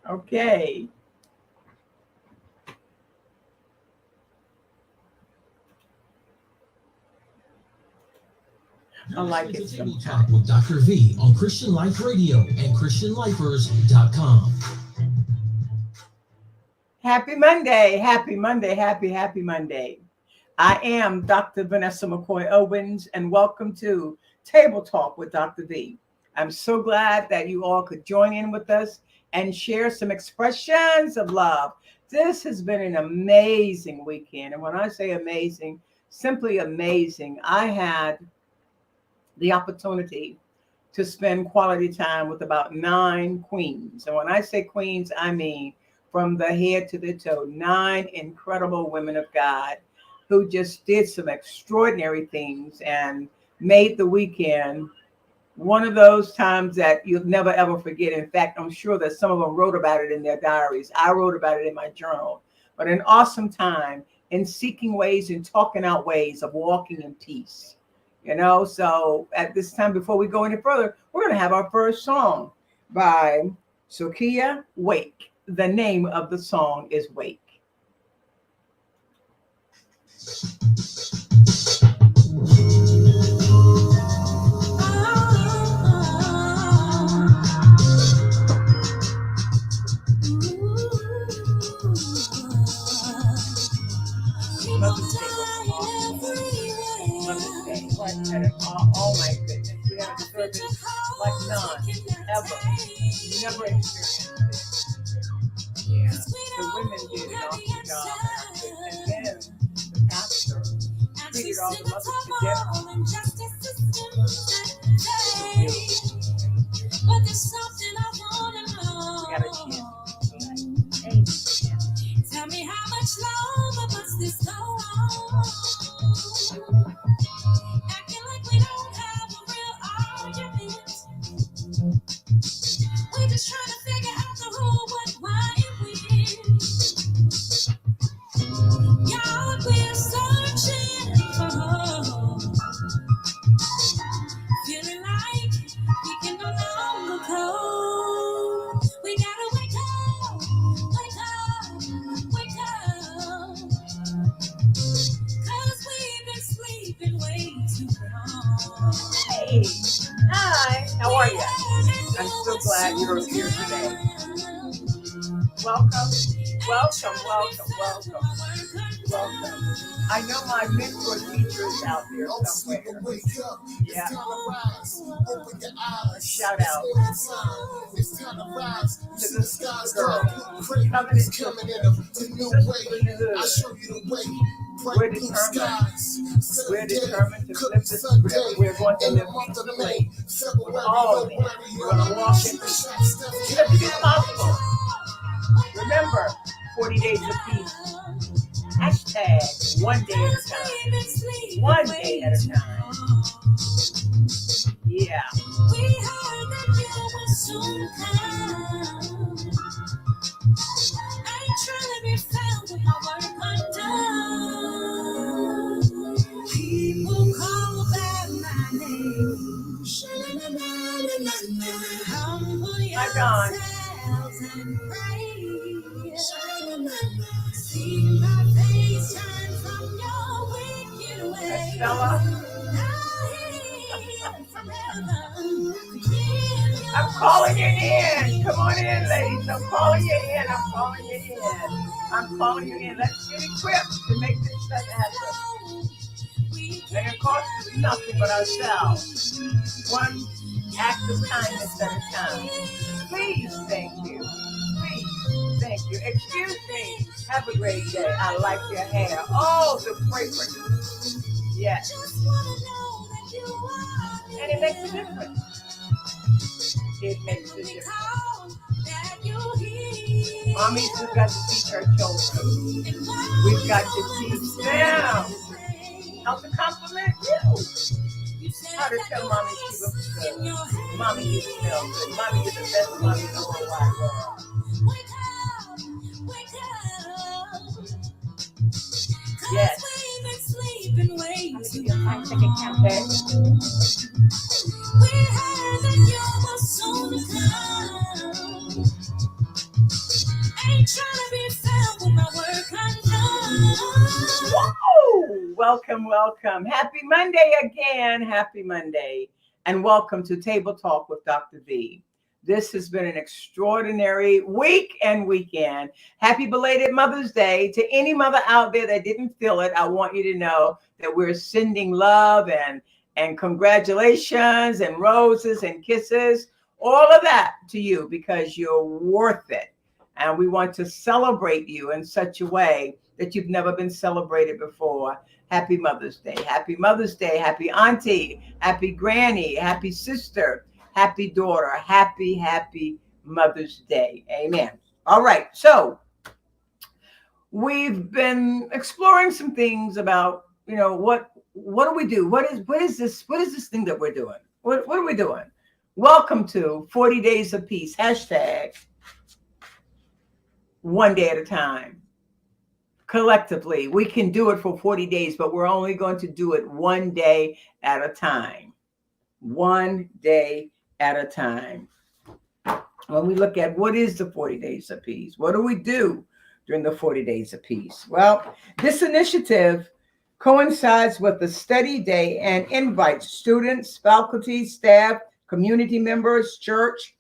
Okay. I like it sometimes. With Dr. V on Christian Life Radio and ChristianLifers.com. Happy Monday. Happy Monday. Happy Monday. I am Dr. Vanessa McCoy Owens, and welcome to Table Talk with Dr. V. I'm so glad that you all could join in with us and share some expressions of love. This has been an amazing weekend. And when I say amazing, simply amazing. I had the opportunity to spend quality time with about 9 queens. And when I say queens, I mean from the head to the toe, 9 incredible women of God who just did some extraordinary things and made the weekend one of those times that you'll never ever forget. In fact, I'm sure that some of them wrote about it in their diaries. I wrote about it in my journal. But an awesome time in seeking ways and talking out ways of walking in peace. So at this time, before we go any further, we're going to have our first song by Sokia Wake. The name of the song is Wake. Mother's Day was awesome. Mother's Day. Oh my goodness. We had a service like none ever. Never experienced it. Yeah. The women did an awesome job. And then the pastor treated all the mothers But there's something I wanna know. We got a chance. Amen. Tell me how much longer must this go on? Acting like we don't have a real argument. We just trying to figure out the who, what, why, and when. God, we're searching for hope. Feeling like we can no longer cope. We gotta wake up, wake up, wake up. 'Cause we've been sleeping way too long. Hey, hi, how are you? I'm so glad you're here today. Welcome. I know my mentor teacher is out there somewhere. Yeah. Shout out to this girl coming into the hood. We're determined to flip this script. We're going to live peacefully with all men. We're going to walk in peace. Because it is possible. Remember, 40 days of peace. Hashtag one day at a time. One day at a time. Yeah. We heard that you will soon come. I ain't trying to be found with my work undone. People call that my name. Humble yourselves and pray. See my face shine from your wicked ways. Stella, I'm calling you in. Come on in, ladies. I'm calling you in. I'm calling you in. Let's get equipped to make this stuff happen. And it costs us nothing but ourselves. One act of kindness at a time. Please, thank you. Please, thank you. Excuse me. Have a great day. I like your hair. Oh, the fragrance. Yes. And it makes a difference. It makes a difference. Mommies, we've got to teach our children. We've got to teach them how to compliment you. How to tell mommy she looks good. Mommy, you smell good. Mommy, you're the best mommy in the whole wide world. Yes. I'm going to do a 5-second countdown. We heard that you were soon to come. welcome, welcome. Happy Monday again. Happy Monday. And welcome to Table Talk with Dr. V. This has been an extraordinary week and weekend. Happy belated Mother's Day. To any mother out there that didn't feel it, I want you to know that we're sending love and congratulations and roses and kisses, all of that to you because you're worth it. And we want to celebrate you in such a way that you've never been celebrated before. Happy Mother's Day. Happy Mother's Day. Happy Auntie. Happy Granny. Happy Sister. Happy Daughter. Happy Mother's Day. Amen. All right. So we've been exploring some things about, what do we do? What is this thing that we're doing? What are we doing? Welcome to 40 Days of Peace. Hashtag one day at a time. Collectively, we can do it for 40 days, but we're only going to do it one day at a time. One day at a time. When we look at what is the 40 Days of Peace, what do we do during the 40 Days of Peace? Well, this initiative coincides with the study day and invites students, faculty, staff, community members, church,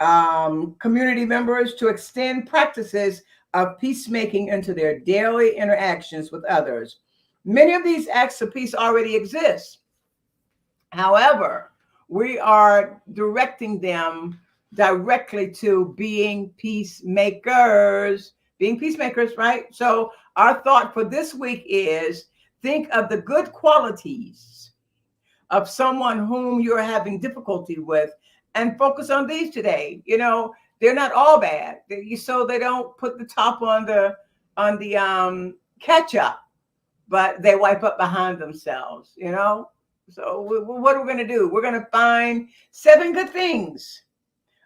community members to extend practices of peacemaking into their daily interactions with others. Many of these acts of peace already exist. However, we are directing them directly to being peacemakers. Being peacemakers, right? So our thought for this week is think of the good qualities of someone whom you're having difficulty with and focus on these today. They're not all bad. So they don't put the top on the ketchup, but they wipe up behind themselves, So what are we going to do? We're going to find 7 good things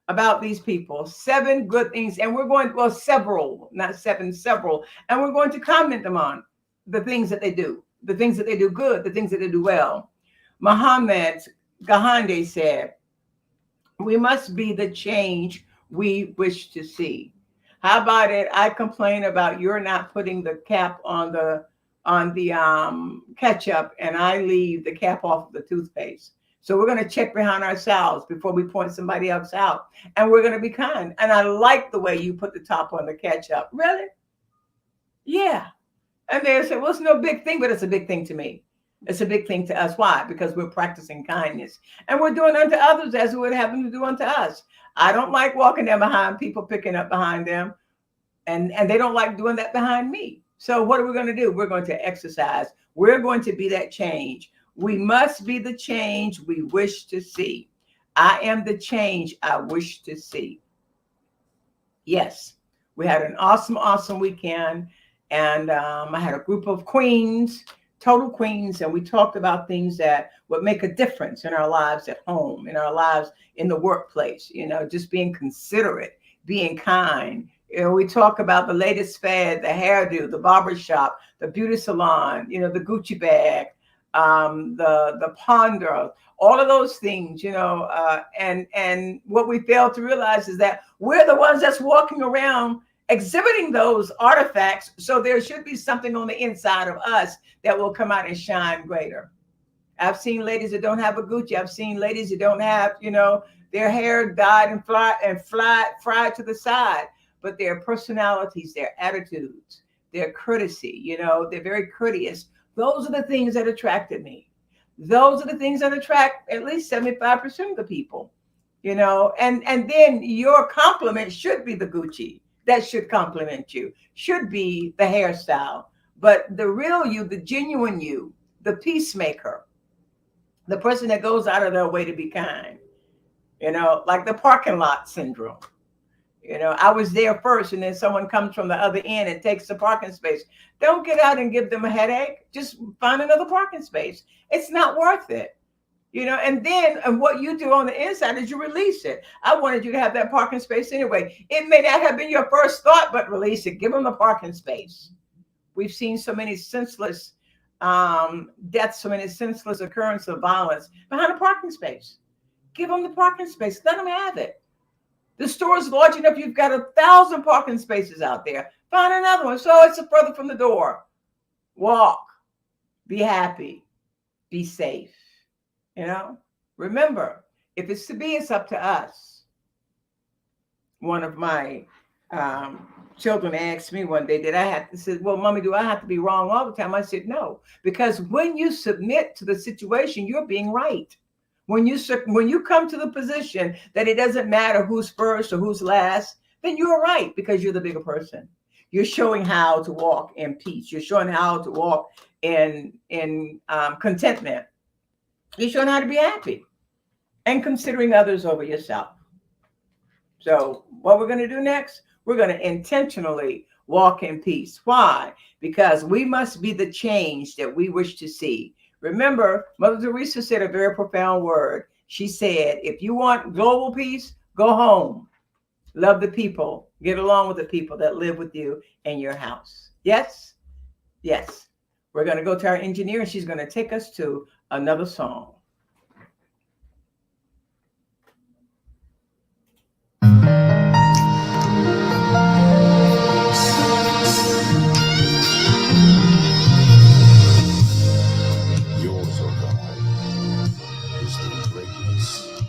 about these people, 7 good things. And we're going, several, not 7, several. And we're going to comment them on the things that they do, the things that they do good, the things that they do well. Muhammad Gandhi said, we must be the change we wish to see. How about it? I complain about you're not putting the cap on the ketchup, and I leave the cap off of the toothpaste. So we're going to check behind ourselves before we point somebody else out, and we're going to be kind. And I like the way you put the top on the ketchup. Really? Yeah. And they say, well, it's no big thing, but it's a big thing to me. It's a big thing to us. Why? Because we're practicing kindness and we're doing unto others as we would have them to do unto us. I don't like walking there behind people, picking up behind them, and they don't like doing that behind me. So what are we going to do? We're going to exercise. We're going to be that change. We must be the change we wish to see. I am the change I wish to see. Yes, we had an awesome weekend, and I had a group of queens, total queens, and we talked about things that would make a difference in our lives at home, in our lives in the workplace, just being considerate, being kind. We talk about the latest fad, the hairdo, the barbershop, the beauty salon, the Gucci bag, the ponder, all of those things, and what we fail to realize is that we're the ones that's walking around exhibiting those artifacts. So there should be something on the inside of us that will come out and shine greater. I've seen ladies that don't have a Gucci. I've seen ladies that don't have, their hair dyed and fried to the side, but their personalities, their attitudes, their courtesy, they're very courteous. Those are the things that attracted me. Those are the things that attract at least 75% of the people, and then your compliment should be the Gucci. That should compliment you, should be the hairstyle. But the real you, the genuine you, the peacemaker, the person that goes out of their way to be kind, like the parking lot syndrome. I was there first, and then someone comes from the other end and takes the parking space. Don't get out and give them a headache. Just find another parking space. It's not worth it. And then what you do on the inside is you release it. I wanted you to have that parking space anyway. It may not have been your first thought, but release it. Give them the parking space. We've seen so many senseless deaths, so many senseless occurrences of violence behind a parking space. Give them the parking space. Let them have it. The store is large enough. You've got 1,000 parking spaces out there. Find another one. So it's further from the door. Walk. Be happy. Be safe. You know, remember, if it's to be, it's up to us. One of my um, children asked me one day, did I have to say, well, mommy, do I have to be wrong all the time? I said, no, because when you submit to the situation, you're being right. When you come to the position that it doesn't matter who's first or who's last, then you're right because you're the bigger person. You're showing how to walk in peace. You're showing how to walk in contentment. You're showing how to be happy and considering others over yourself. So what we're going to do next, we're going to intentionally walk in peace. Why? Because we must be the change that we wish to see. Remember, Mother Teresa said a very profound word. She said, if you want global peace, go home. Love the people. Get along with the people that live with you in your house. Yes? Yes. We're going to go to our engineer, and she's going to take us to another song. Yours, O God, is the greatness,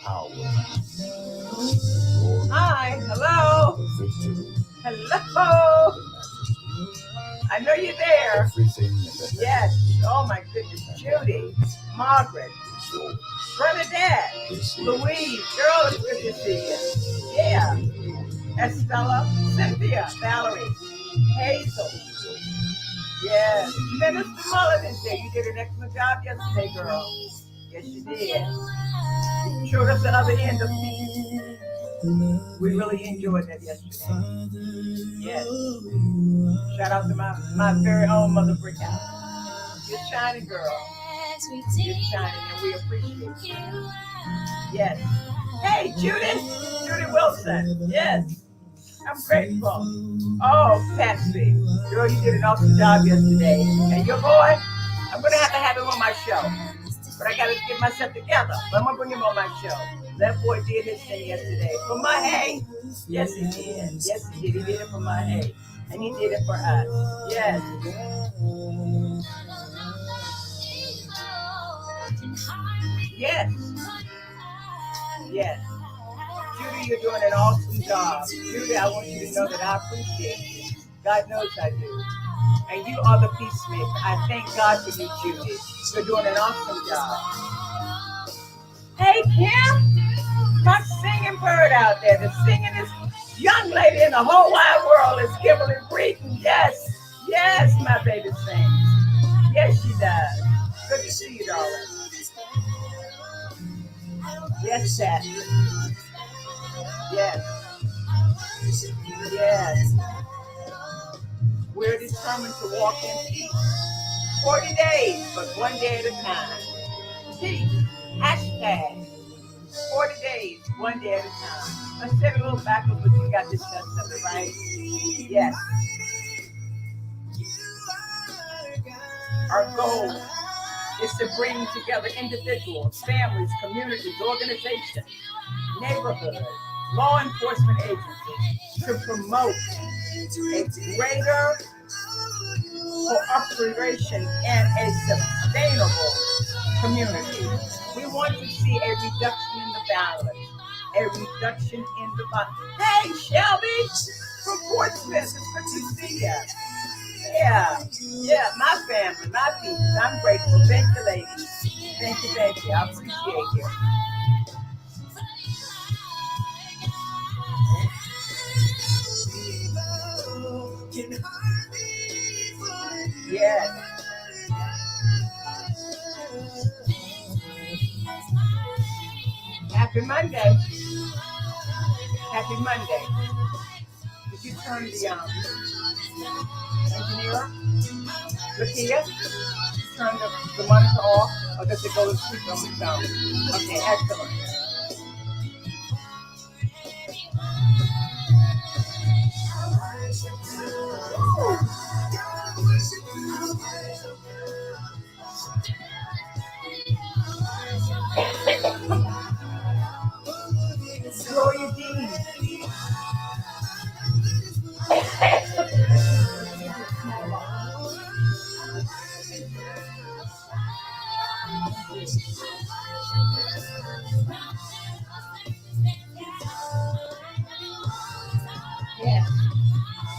power, glory, Hi. Hello. the victory, Hello. the majesty, I know you're there. everything that Yes. Oh, my goodness. Judy. Margaret. is yours. Bernadette. This is Louise. Girl, it's good to see you. Yeah. Estella. Cynthia. Valerie. Hazel. Yes. Minister Mullen is there. You did an excellent job yesterday, girl. Yes, you did. You showed us the other end of peace. We really enjoyed that yesterday. Yes. Shout out to my very own Mother Brick House. You're shining, girl. You're shining, and we appreciate you. Yes. Hey, Judith. Judy Wilson. Yes. I'm grateful. Oh, Patsy. Girl, you did an awesome job yesterday. And your boy, I'm going to have him on my show. But I got to get myself together. But I'm going to bring him on my show. That boy did his thing yesterday. For my hay. Yes, he did. Yes, he did. He did it for my hay. And he did it for us. Yes. Yes. Yes. Judy, you're doing an awesome job. Judy, I want you to know that I appreciate you. God knows I do. And you are the peacemaker. I thank God for you, Judy. You're doing an awesome job. Hey, Kim, my singing bird out there. The singingest young lady in the whole wide world is Kimberly Breeden. Yes, yes, my baby sings. Yes, she does. Good to see you, darling. Yes, Dad. Yes. Yes. We're determined to walk in peace. 40 days, but one day at a time. Peace. Hashtag 40 days, one day at a time. Let's take a little backwards, but you got this done something, right? Yes. Our goal is to bring together individuals, families, communities, organizations, neighborhoods, law enforcement agencies to promote a greater cooperation and a sustainable community. We want to see a reduction in the violence, a reduction in the violence. Hey, Shelby from Portsmouth, it's good to see you. Yeah, my family, my people. I'm grateful. Thank you, ladies. Thank you. I appreciate you. Yes. Happy Monday. Happy Monday. Did you turn the engineer? Look here. Turn the monitor off, or does it go to sleep on its own? Okay, excellent. Gloria Dean.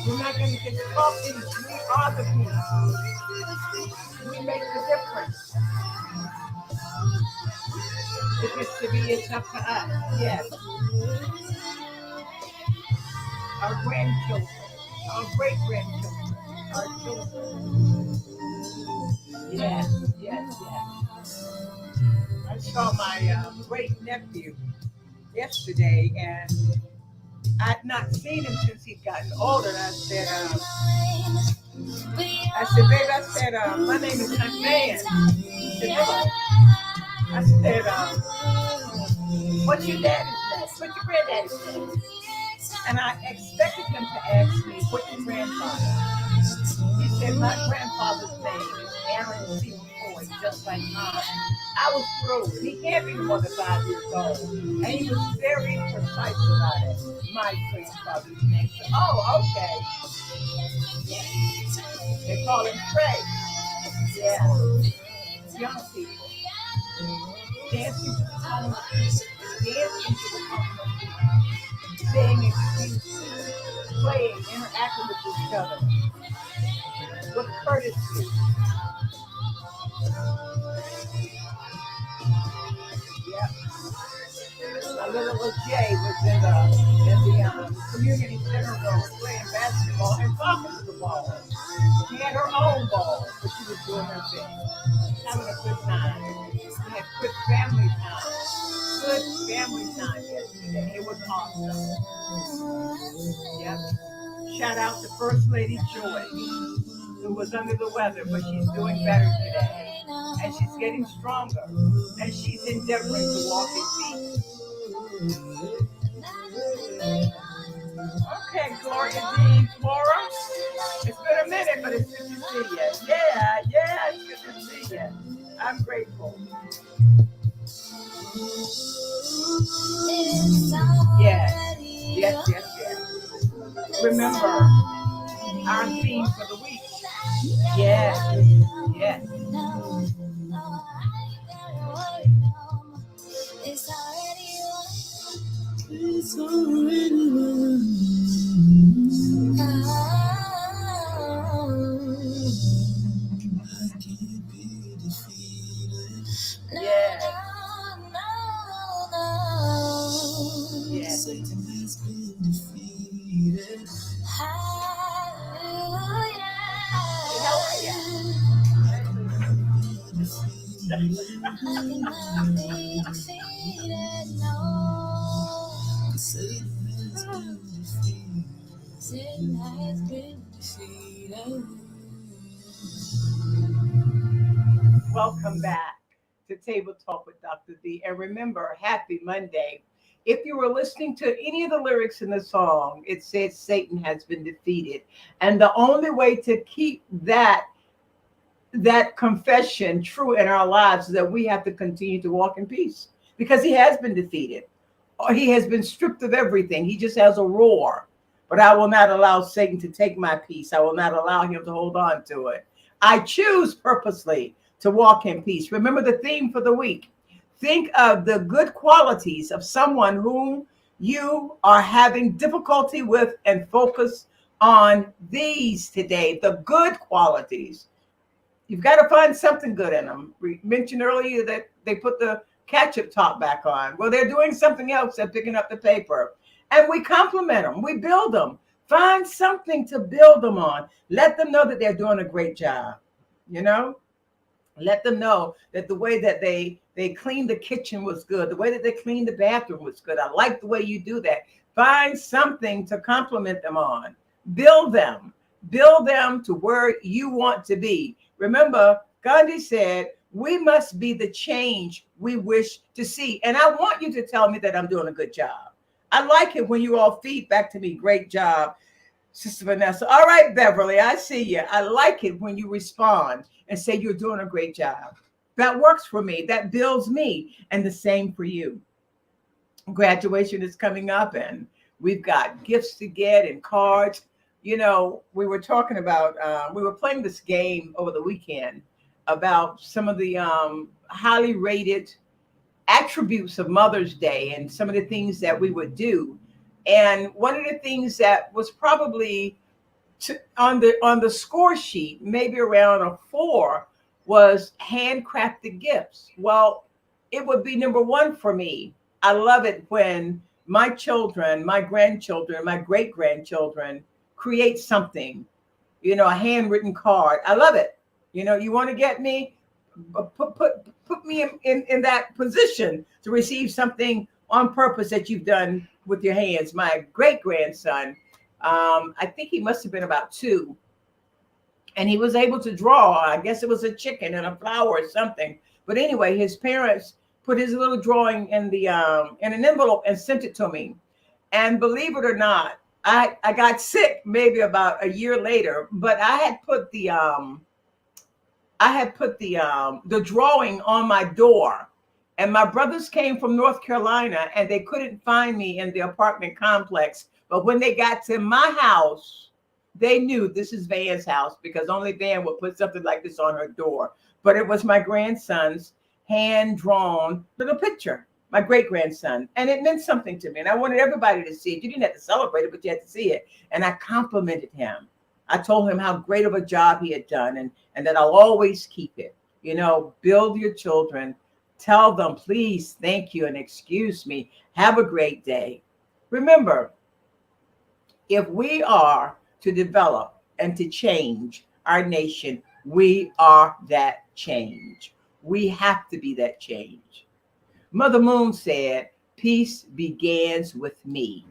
We're not going to get caught in. We are the peace. We make the difference. If it's to be, it's up to us. Yes. Our grandchildren, our great grandchildren, our children. Yes, yes, yes. I saw my great nephew yesterday, and I'd not seen him since he'd gotten older. And I said, babe, my name is Aunt Man. He said, hello. I said, what's your daddy's name? What's your granddaddy's name? And I expected him to ask me, what's your grandfather? He said, my grandfather's name is Aaron C. McCoy, just like mine. I was thrilled. He can't be more than 5 years old. And he was very precise about it. My grandfather's name. So, oh, okay. Yeah. They call him Trey. Yeah. Young people. Dancing to the tone of music. Dancing to the tone of music. Saying excuses. Playing, interacting with each other. With courtesy. Yep. My little Jay was in the community center room playing basketball and talking to the ball. She had her own ball, but she was doing her thing, having a good time. We had good family time. Good family time yesterday. It was awesome. Yep. Shout out to First Lady Joy, who was under the weather, but she's doing better today. And she's getting stronger. And she's endeavoring to walk in peace. Okay, Gloria Dean, Flora. It's been a minute, but it's good to see you. Yeah, it's good to see you. I'm grateful. Yes. Remember our theme for the week. Yes. It's already won. I can't be defeated. Yeah. Satan has been defeated. Hallelujah. I cannot be defeated, no. Satan has been defeated. Satan has been defeated. Welcome back to Table Talk with Dr. V. And remember, happy Monday. If you were listening to any of the lyrics in the song, it says Satan has been defeated. And the only way to keep that confession true in our lives is that we have to continue to walk in peace, because he has been defeated. Or he has been stripped of everything. He just has a roar. But I will not allow Satan to take my peace. I will not allow him to hold on to it. I choose purposely to walk in peace. Remember the theme for the week. Think of the good qualities of someone whom you are having difficulty with and focus on these today, the good qualities. You've got to find something good in them. We mentioned earlier that they put the ketchup top back on. Well, they're doing something else. They're picking up the paper. And we compliment them. We build them. Find something to build them on. Let them know that they're doing a great job. You know? Let them know that the way that they cleaned the kitchen was good. The way that they cleaned the bathroom was good. I like the way you do that. Find something to compliment them on. Build them. Build them to where you want to be. Remember, Gandhi said, we must be the change we wish to see. And I want you to tell me that I'm doing a good job. I like it when you all feed back to me, great job, Sister Vanessa. All right, Beverly, I see you. I like it when you respond and say you're doing a great job. That works for me. That builds me. And the same for you. Graduation is coming up and we've got gifts to get and cards. You know, we were talking about, we were playing this game over the weekend about some of the highly rated attributes of Mother's Day and some of the things that we would do. And one of the things that was probably on the score sheet, maybe around a 4 was handcrafted gifts. Well, it would be number 1 for me. I love it when my children, my grandchildren, my great grandchildren create something, a handwritten card. I love it. You want to get me, put me in that position to receive something on purpose that you've done with your hands. My great grandson, I think he must have been about 2, and he was able to draw. I guess it was a chicken and a flower or something. But anyway, his parents put his little drawing in in an envelope and sent it to me. And believe it or not, I got sick maybe about a year later, but I had put the drawing on my door. And my brothers came from North Carolina and they couldn't find me in the apartment complex. But when they got to my house, they knew this is Van's house, because only Van would put something like this on her door. But it was my grandson's hand-drawn little picture, my great-grandson. And it meant something to me. And I wanted everybody to see it. You didn't have to celebrate it, but you had to see it. And I complimented him. I told him how great of a job he had done, and that I'll always keep it. Build your children. Tell them, please, thank you, and excuse me. Have a great day. Remember, if we are to develop and to change our nation, we are that change. We have to be that change. Mother Moon said, peace begins with me.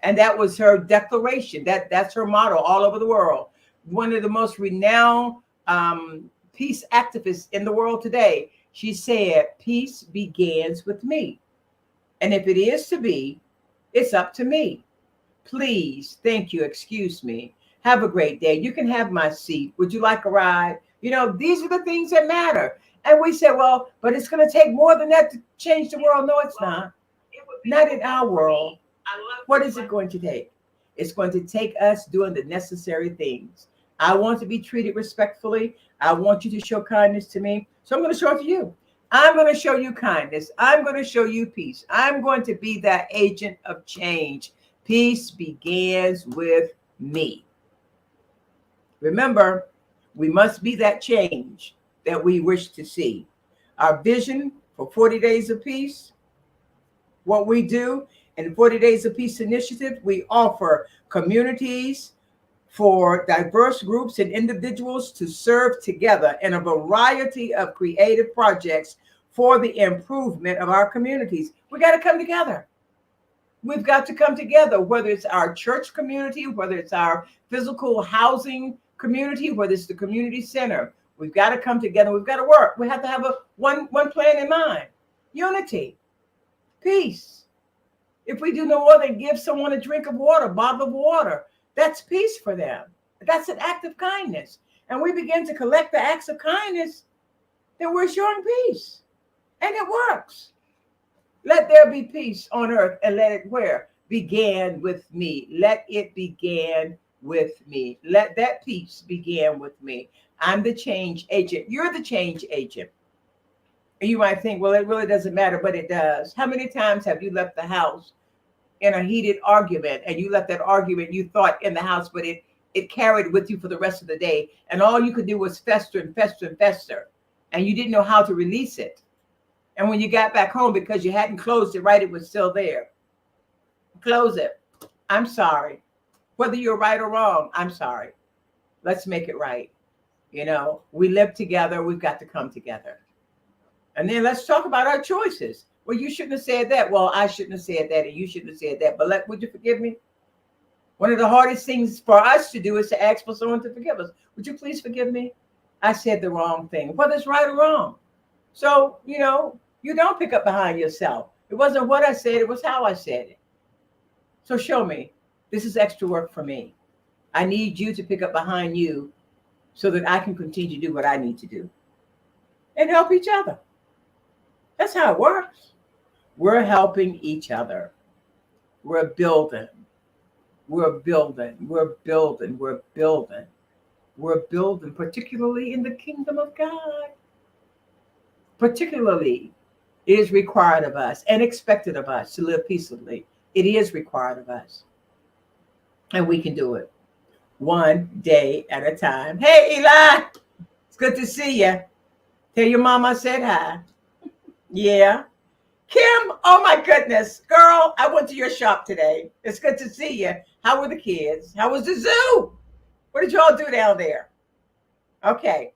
And that was her declaration. That's her motto all over the world. One of the most renowned peace activists in the world today, she said, peace begins with me. And if it is to be, it's up to me. Please, thank you, excuse me. Have a great day. You can have my seat. Would you like a ride? These are the things that matter. And we say, well, but it's going to take more than that to change the world. No, it's not. Not in our world. What is it going to take? It's going to take us doing the necessary things. I want to be treated respectfully. I want you to show kindness to me. So I'm going to show it to you. I'm going to show you kindness. I'm going to show you peace. I'm going to be that agent of change. Peace begins with me. Remember, we must be that change that we wish to see. Our vision for 40 Days of Peace, what we do in 40 Days of Peace initiative, we offer communities for diverse groups and individuals to serve together in a variety of creative projects for the improvement of our communities. We got to come together. We've got to come together, whether it's our church community, whether it's our physical housing community, whether it's the community center. We've got to come together. We've got to work. We have to have one plan in mind. Unity, peace. If we do no more than give someone a drink of water, a bottle of water, that's peace for them. That's an act of kindness. And we begin to collect the acts of kindness, then we're showing peace. And it works. Let there be peace on earth, and let it where? Begin with me. Let it begin with me. Let that peace begin with me. I'm the change agent. You're the change agent. And you might think, well, it really doesn't matter, but it does. How many times have you left the house in a heated argument, and you left that argument you thought in the house, but it carried with you for the rest of the day, and all you could do was fester and fester and fester, and you didn't know how to release it. And when you got back home, because you hadn't closed it right, it was still there. Close it. I'm sorry. Whether you're right or wrong, I'm sorry. Let's make it right. We live together. We've got to come together. And then let's talk about our choices. Well, you shouldn't have said that. Well, I shouldn't have said that, and you shouldn't have said that. But would you forgive me? One of the hardest things for us to do is to ask for someone to forgive us. Would you please forgive me? I said the wrong thing, whether it's right or wrong. So, you don't pick up behind yourself. It wasn't what I said. It was how I said it. So show me. This is extra work for me. I need you to pick up behind you so that I can continue to do what I need to do and help each other. That's how it works. We're helping each other. We're building. We're building. We're building. We're building. We're building, particularly in the kingdom of God. Particularly, it is required of us and expected of us to live peaceably. It is required of us. And we can do it. one day at a time. Hey, Eli, it's good to see you. Tell your mama I said hi. Yeah. Kim, oh my goodness. Girl, I went to your shop today. It's good to see you. How were the kids? How was the zoo? What did y'all do down there? Okay.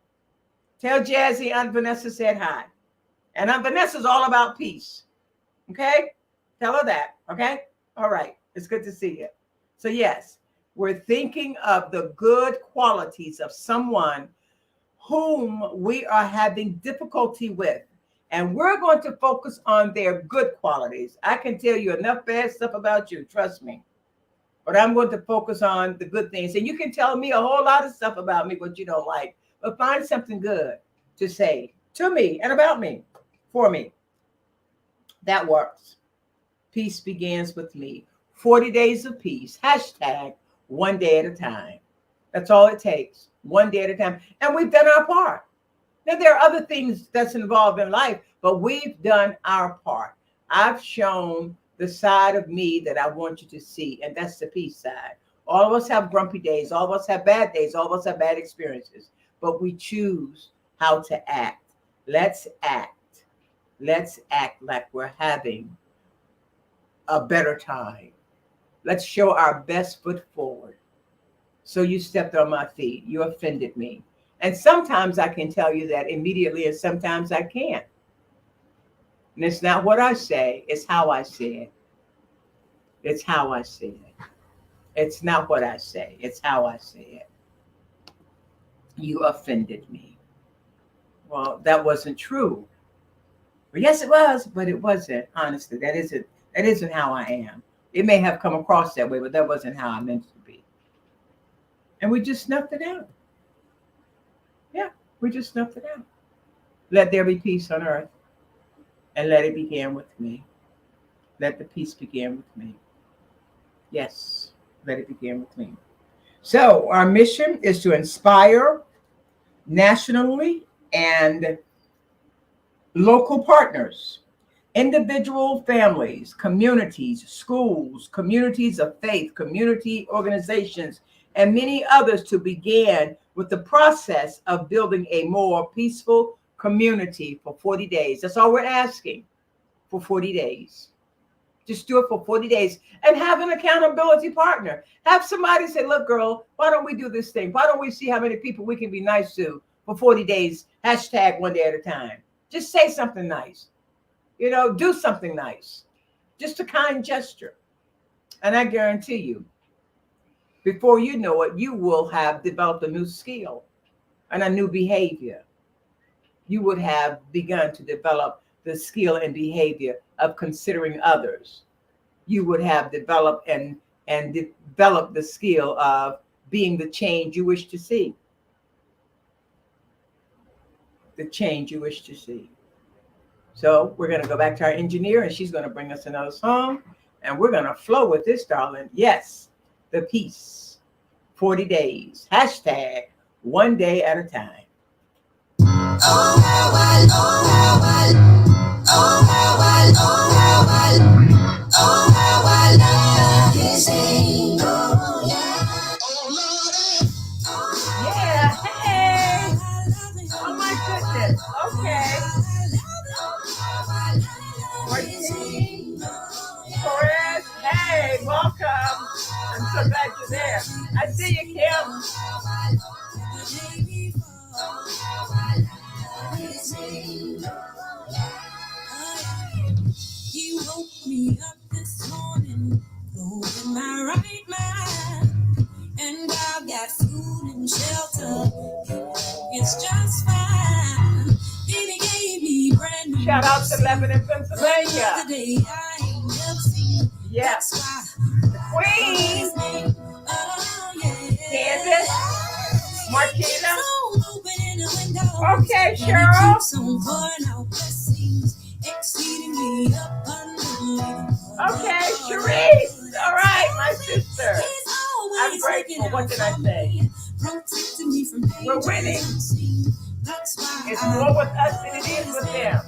Tell Jazzy Aunt Vanessa said hi. And Aunt Vanessa's all about peace. Okay? Tell her that. Okay? All right. It's good to see you. So, yes, we're thinking of the good qualities of someone whom we are having difficulty with. And we're going to focus on their good qualities. I can tell you enough bad stuff about you, trust me. But I'm going to focus on the good things. And you can tell me a whole lot of stuff about me, what you don't like. But find something good to say to me and about me, for me. That works. Peace begins with me. 40 days of peace. Hashtag one day at a time. That's all it takes. One day at a time. And we've done our part. Now, there are other things that's involved in life, but we've done our part. I've shown the side of me that I want you to see, and that's the peace side. All of us have grumpy days. All of us have bad days. All of us have bad experiences, but we choose how to act. Let's act. Let's act like we're having a better time. Let's show our best foot forward. So you stepped on my feet. You offended me. And sometimes I can tell you that immediately, and sometimes I can't. And it's not what I say, it's how I say it. It's how I say it. It's not what I say, it's how I say it. You offended me. Well, that wasn't true. Well, yes, it was, but it wasn't. Honestly, that isn't how I am. It may have come across that way, but that wasn't how I meant to be. And we just snuffed it out. Yeah, we just snuffed it out. Let there be peace on earth. And let it begin with me. Let the peace begin with me. Yes, let it begin with me. So our mission is to inspire nationally and local partners, individual families, communities, schools, communities of faith, community organizations, and many others to begin with the process of building a more peaceful community for 40 days. That's all we're asking, for 40 days. Just do it for 40 days and have an accountability partner. Have somebody say, look, girl, why don't we do this thing? Why don't we see how many people we can be nice to for 40 days, hashtag one day at a time. Just say something nice. Do something nice. Just a kind gesture. And I guarantee you, before you know it, you will have developed a new skill and a new behavior. You would have begun to develop the skill and behavior of considering others. You would have developed and developed the skill of being the change you wish to see. The change you wish to see. So we're going to go back to our engineer, and she's going to bring us another song, and we're going to flow with this, darling. Yes, the peace. 40 days. Hashtag one day at a time. Yeah, hey. Oh my goodness. Okay. Martine, Torres, hey, welcome. I'm so glad you're there. I see you, Kim. He woke me up this morning, in my right mind, and I've got food and shelter. It's just fine. Baby gave me brand new. Shout out to Lebanon, Pennsylvania. Yeah. The Queen. Kansas. Martina. Okay, Cheryl. Okay, Sharice. All right, my sister. I'm grateful. What did I say? We're winning. It's more with us than it is with them.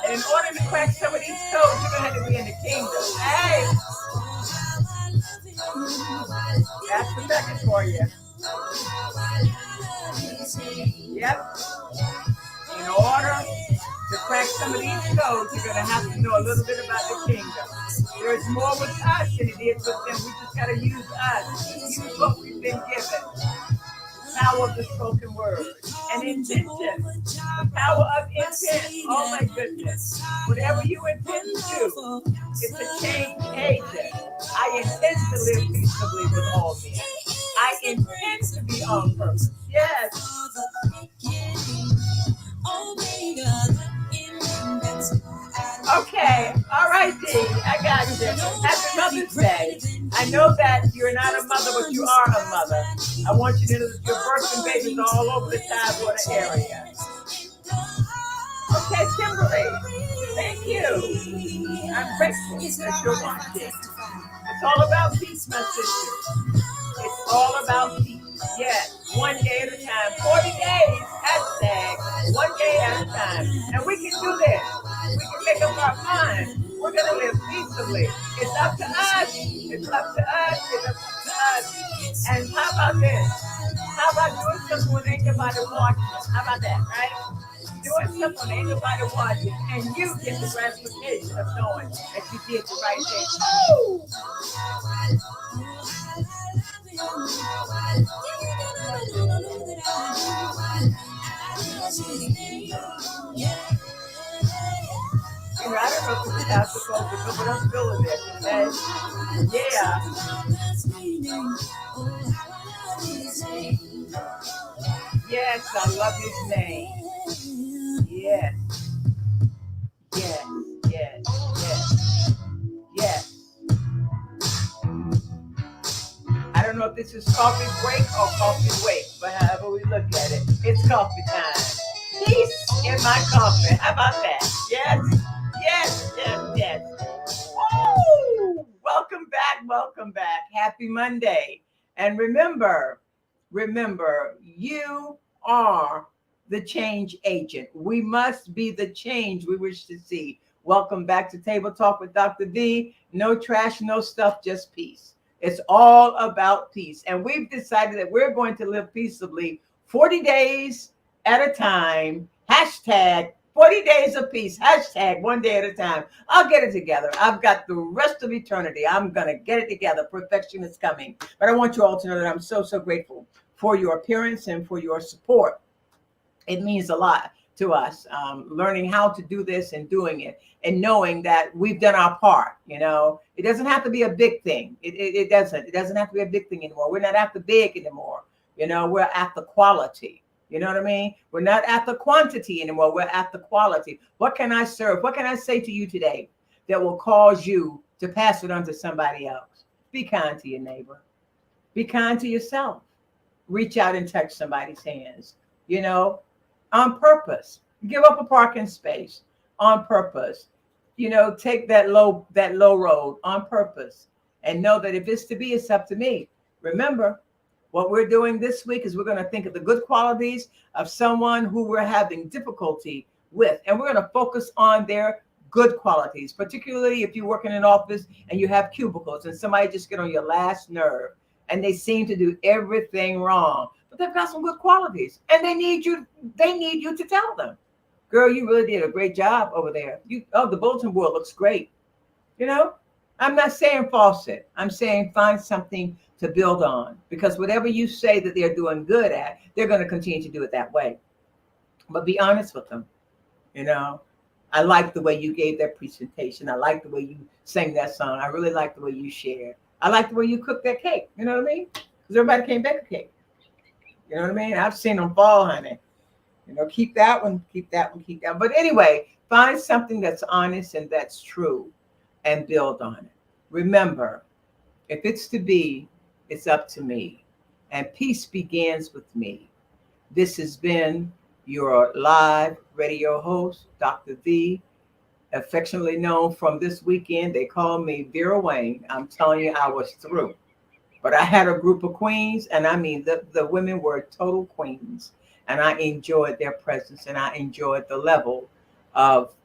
And in order to crack some of these codes, you're going to have to be in the kingdom. Hey! That's the second for you. Yep. In order to crack some of these codes, you're going to have to know a little bit about the kingdom. There's more with us than it is with them. We just got to use us. Use what we've been given. Power of the spoken word and intention. The power of intent. Oh my goodness. Whatever you intend to do, it's a change agent. I intend to live peaceably with all men. I intend to be on purpose. Yes. Okay. All right, D. I got you. Happy Mother's Day. I know that you're not a mother, but you are a mother. I want you to know that you're birthing babies all over the Tidewater area. Okay, Kimberly. Thank you. I'm grateful that you're watching. It's all about peace, my sister. It's all about peace. Yes, one day at a time. 40 days, hashtag, one day at a time. And we can do this. We can make up our mind. We're going to live peaceably. It's up to us. It's up to us. It's up to us. And how about this? How about doing something when ain't nobody watching? How about that, right? Doing something when ain't nobody watching, and you get the gratification of knowing that you did the right thing. Woo! You know, I don't know if this is how it's supposed to go, but I'm feeling it. Okay? Yeah. Yes, I love his name. Yes. Yes. Yes. Yes. Yes. I don't know if this is coffee break or coffee wake, but however we look at it, it's coffee time. Peace in my coffee. How about that? Yes. Yes. Yes. Yes. Woo! Welcome back. Welcome back. Happy Monday. And remember, you are the change agent. We must be the change we wish to see. Welcome back to Table Talk with Dr. V. No trash, no stuff, just peace. It's all about peace. And we've decided that we're going to live peaceably 40 days at a time. Hashtag 40 days of peace. Hashtag one day at a time. I'll get it together. I've got the rest of eternity. I'm going to get it together. Perfection is coming. But I want you all to know that I'm so, so grateful for your appearance and for your support. It means a lot to us, learning how to do this and doing it and knowing that we've done our part. You know, it doesn't have to be a big thing. It doesn't have to be a big thing anymore. We're not after big anymore. You know, we're after quality. You know what I mean? We're not after quantity anymore. We're after quality. What can I serve? What can I say to you today that will cause you to pass it on to somebody else? Be kind to your neighbor. Be kind to yourself. Reach out and touch somebody's hands, you know, on purpose. Give up a parking space on purpose. You know, take that low road on purpose and know that if it's to be, it's up to me. Remember, what we're doing this week is we're going to think of the good qualities of someone who we're having difficulty with, and we're going to focus on their good qualities, particularly if you work in an office and you have cubicles and somebody just get on your last nerve and they seem to do everything wrong, but they've got some good qualities and they need you to tell them, girl, you really did a great job over there. The bulletin board looks great. You know, I'm not saying false it. I'm saying find something to build on, because whatever you say that they're doing good at, they're going to continue to do it that way. But be honest with them. You know, I like the way you gave that presentation. I like the way you sang that song. I really like the way you shared. I like the way you cooked that cake. You know what I mean? Because everybody can't bake a cake. You know what I mean? I've seen them fall, honey. You know, keep that one. But anyway, find something that's honest and that's true and build on it. Remember, if it's to be, it's up to me. And peace begins with me. This has been your live radio host, Dr. V, affectionately known from this weekend. They call me Vera Wayne. I'm telling you, I was through. But I had a group of queens, and I mean, the women were total queens. And I enjoyed their presence, and I enjoyed the level of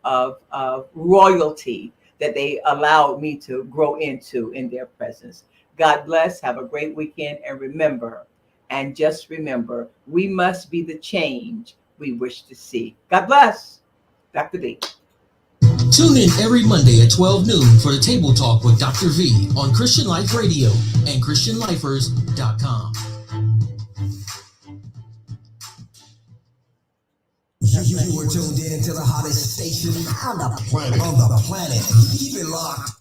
royalty that they allowed me to grow into in their presence. God bless. Have a great weekend. And remember, And just remember, we must be the change we wish to see. God bless. Dr. V. Tune in every Monday at 12 noon for the Table Talk with Dr. V on Christian Life Radio and ChristianLifers.com. You were tuned in to the hottest station on the planet. Keep it locked.